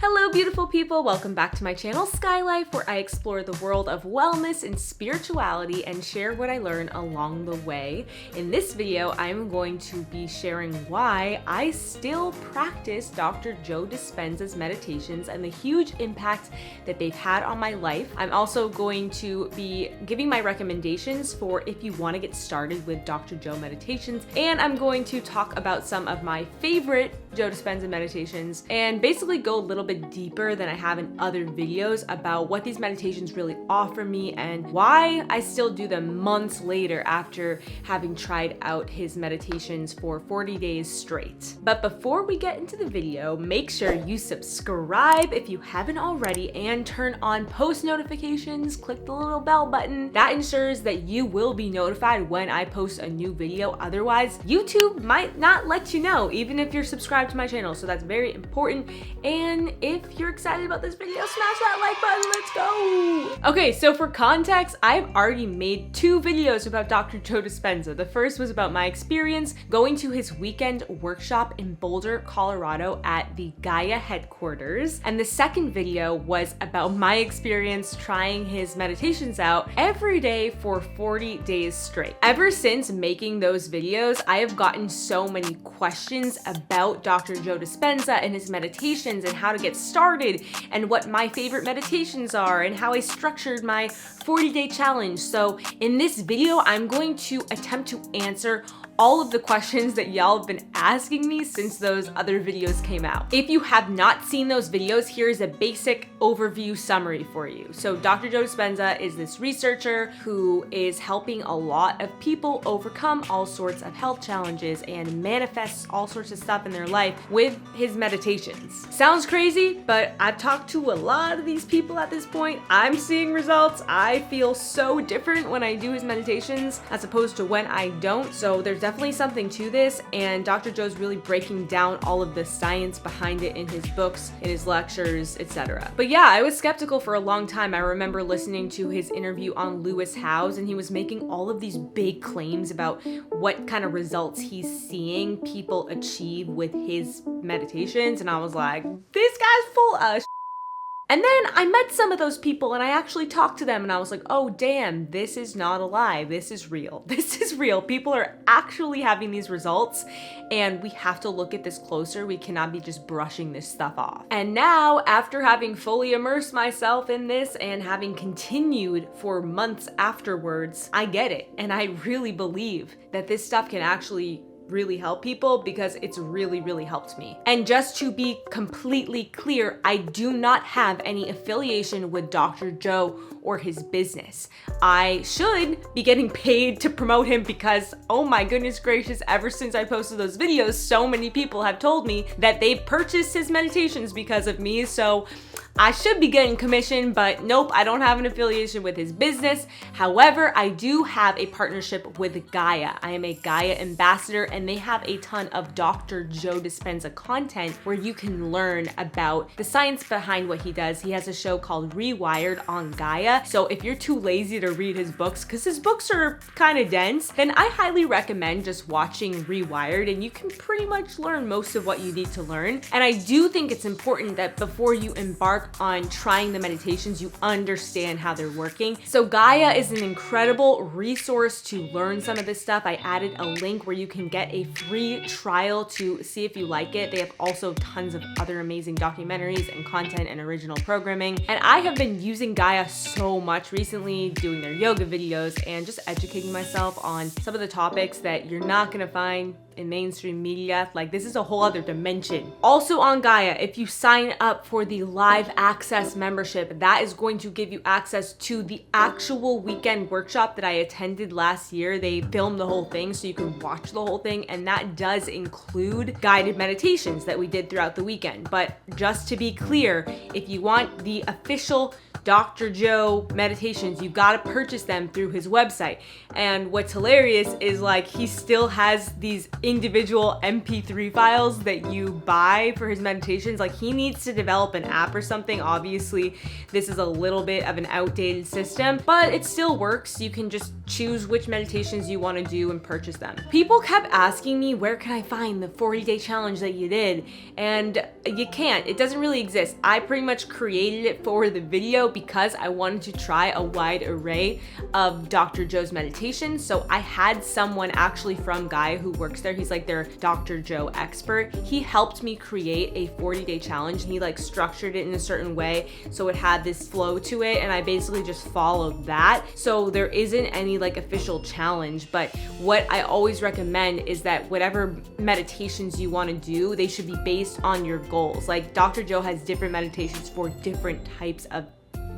Hello beautiful people, welcome back to my channel Skylife, where I explore the world of wellness and spirituality and share what I learn along the way. In this video, I'm going to be sharing why I still practice Dr. Joe Dispenza's meditations and the huge impact that they've had on my life. I'm also going to be giving my recommendations for if you want to get started with Dr. Joe meditations, and I'm going to talk about some of my favorite Joe Dispenza meditations and basically go a little bit deeper than I have in other videos about what these meditations really offer me and why I still do them months later after having tried out his meditations for 40 days straight. But before we get into the video, make sure you subscribe if you haven't already and turn on post notifications. Click the little bell button. That ensures that you will be notified when I post a new video. Otherwise, YouTube might not let you know, even if you're subscribed to my channel. So that's very important. And if you're excited about this video, smash that like button. Let's go. Okay, so for context, I've already made 2 videos about Dr. Joe Dispenza. The first was about my experience going to his weekend workshop in Boulder, Colorado at the Gaia headquarters. And the second video was about my experience trying his meditations out every day for 40 days straight. Ever since making those videos, I have gotten so many questions about Dr. Joe Dispenza and his meditations and how to get started and what my favorite meditations are and how I structured my 40-day challenge. So in this video, I'm going to attempt to answer all of the questions that y'all have been asking me since those other videos came out. If you have not seen those videos, here's a basic overview summary for you. So Dr. Joe Dispenza is this researcher who is helping a lot of people overcome all sorts of health challenges and manifests all sorts of stuff in their life with his meditations. Sounds crazy, but I've talked to a lot of these people at this point. I'm seeing results. I feel so different when I do his meditations as opposed to when I don't. So there's definitely something to this, and Dr. Joe's really breaking down all of the science behind it in his books, in his lectures, etc. But yeah, I was skeptical for a long time. I remember listening to his interview on Lewis Howes, and he was making all of these big claims about what kind of results he's seeing people achieve with his meditations, and I was like, this guy's full of And then I met some of those people and I actually talked to them and I was like, oh damn, this is not a lie. This is real. This is real. People are actually having these results and we have to look at this closer. We cannot be just brushing this stuff off. And now, after having fully immersed myself in this and having continued for months afterwards, I get it. And I really believe that this stuff can actually really help people because it's really helped me. And just to be completely clear, I do not have any affiliation with Dr. Joe or his business. I should be getting paid to promote him because, oh my goodness gracious, ever since I posted those videos, so many people have told me that they've purchased his meditations because of me. So I should be getting commission, but nope, I don't have an affiliation with his business. However, I do have a partnership with Gaia. I am a Gaia ambassador and they have a ton of Dr. Joe Dispenza content where you can learn about the science behind what he does. He has a show called Rewired on Gaia. So if you're too lazy to read his books, because his books are kind of dense, then I highly recommend just watching Rewired and you can pretty much learn most of what you need to learn. And I do think it's important that before you embark on trying the meditations, you understand how they're working. So Gaia is an incredible resource to learn some of this stuff. I added a link where you can get a free trial to see if you like it. They have also tons of other amazing documentaries and content and original programming. And I have been using Gaia so much recently, doing their yoga videos and just educating myself on some of the topics that you're not gonna find in mainstream media. Like, this is a whole other dimension. Also on Gaia, if you sign up for the live access membership, that is going to give you access to the actual weekend workshop that I attended last year. They filmed the whole thing so you can watch the whole thing, and that does include guided meditations that we did throughout the weekend. But just to be clear, if you want the official Dr. Joe meditations. You gotta purchase them through his website. And what's hilarious is like he still has these individual MP3 files that you buy for his meditations. Like he needs to develop an app or something. Obviously, this is a little bit of an outdated system, but it still works. You can just choose which meditations you want to do and purchase them. People kept asking me, where can I find the 40-day challenge that you did? And you can't. It doesn't really exist. I pretty much created it for the video because I wanted to try a wide array of Dr. Joe's meditations. So I had someone actually from Gaia who works there. He's like their Dr. Joe expert. He helped me create a 40-day challenge, and he like structured it in a certain way so it had this flow to it, and I basically just followed that. So there isn't any like official challenge, but what I always recommend is that whatever meditations you want to do, they should be based on your goals. Like Dr. Joe has different meditations for different types of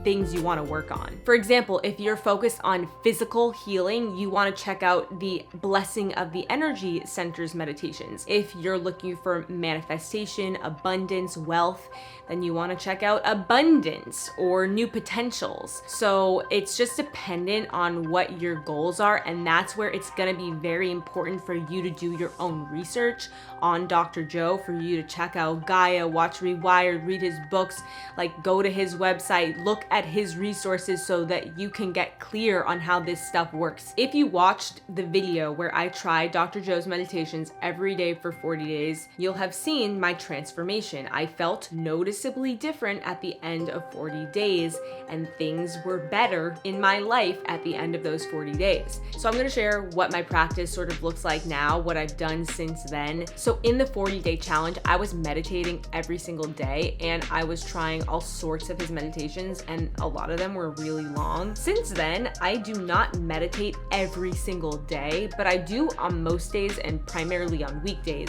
things you want to work on. For example, if you're focused on physical healing, you want to check out the Blessing of the Energy Centers meditations. If you're looking for manifestation, abundance, wealth, then you want to check out Abundance or New Potentials. So it's just dependent on what your goals are, and that's where it's going to be very important for you to do your own research on Dr. Joe, for you to check out Gaia, watch Rewired, read his books, like go to his website, look at his resources so that you can get clear on how this stuff works. If you watched the video where I tried Dr. Joe's meditations every day for 40 days, you'll have seen my transformation. I felt noticeably different at the end of 40 days, and things were better in my life at the end of those 40 days. So I'm gonna share what my practice sort of looks like now, what I've done since then. So in the 40-day challenge, I was meditating every single day, and I was trying all sorts of his meditations, and a lot of them were really long. Since then, I do not meditate every single day, but I do on most days and primarily on weekdays.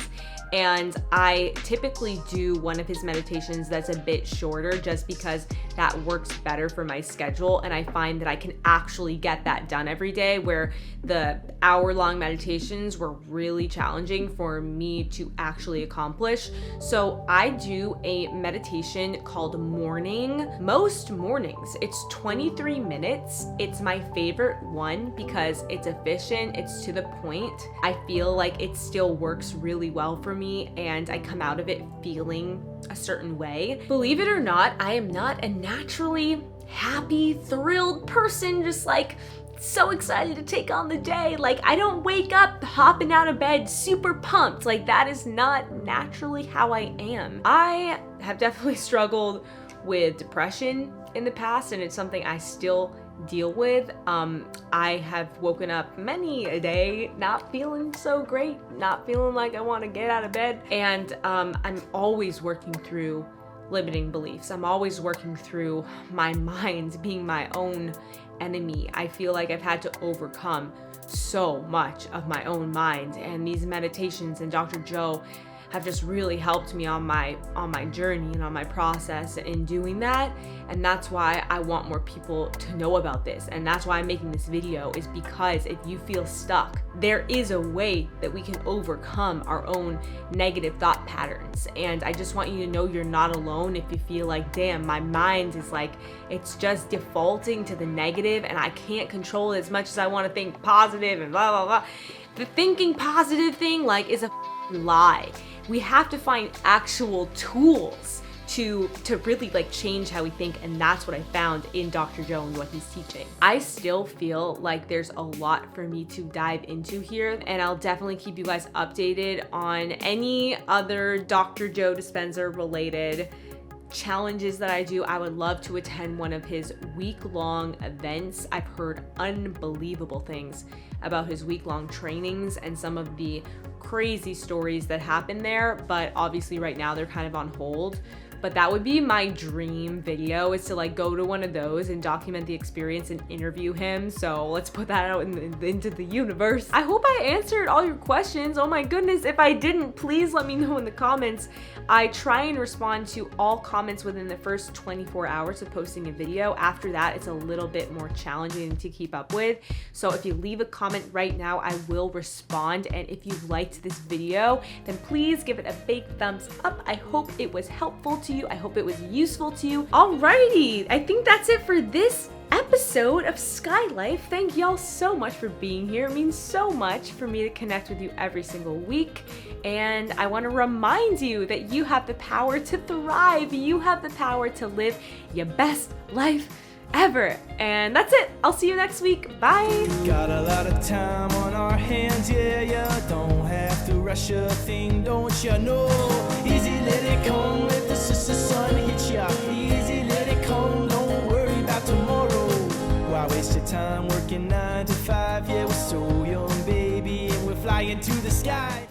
And I typically do one of his meditations that's a bit shorter just because that works better for my schedule, and I find that I can actually get that done every day, where the hour-long meditations were really challenging for me to actually accomplish. So I do a meditation called Morning most mornings. It's 23 minutes. It's my favorite one because it's efficient, it's to the point. I feel like it still works really well for me, and I come out of it feeling a certain way. Believe it or not, I am not a naturally happy, thrilled person, just like so excited to take on the day. Like I don't wake up hopping out of bed super pumped. Like that is not naturally how I am. I have definitely struggled with depression in the past, and it's something I still deal with. I have woken up many a day not feeling so great, not feeling like I want to get out of bed, and I'm always working through limiting beliefs. I'm always working through my mind being my own enemy. I feel like I've had to overcome so much of my own mind, and these meditations and Dr. Joe have just really helped me on my journey and on my process in doing that. And that's why I want more people to know about this, and that's why I'm making this video, is because if you feel stuck, there is a way that we can overcome our own negative thought patterns. And I just want you to know you're not alone if you feel like, damn, my mind is like, it's just defaulting to the negative and I can't control it as much as I want to think positive and blah blah blah. The thinking positive thing like is a lie. We have to find actual tools to really like change how we think, and that's what I found in Dr. Joe and what he's teaching. I still feel like there's a lot for me to dive into here, and I'll definitely keep you guys updated on any other Dr. Joe Dispenza related challenges that I do. I would love to attend one of his week-long events. I've heard unbelievable things about his week-long trainings and some of the crazy stories that happen there, but obviously right now they're kind of on hold. But that would be my dream video, is to like go to one of those and document the experience and interview him. So let's put that out into the universe. I hope I answered all your questions. Oh my goodness, if I didn't, please let me know in the comments. I try and respond to all comments within the first 24 hours of posting a video. After that, it's a little bit more challenging to keep up with. So if you leave a comment right now, I will respond. And if you liked this video, then please give it a big thumbs up. I hope it was helpful to to you. I hope it was useful to you. Alrighty, I think that's it for this episode of Sky Life. Thank y'all so much for being here. It means so much for me to connect with you every single week. And I want to remind you that you have the power to thrive. You have the power to live your best life ever. And that's it. I'll see you next week. Bye. Got a lot of time on our hands, yeah. Don't have to rush a thing, don't you know? Easy, let it come, let the sun hit ya. Easy, let it come, don't worry about tomorrow. Why waste your time working 9 to 5? Yeah, we're so young, baby, and we're flying to the sky.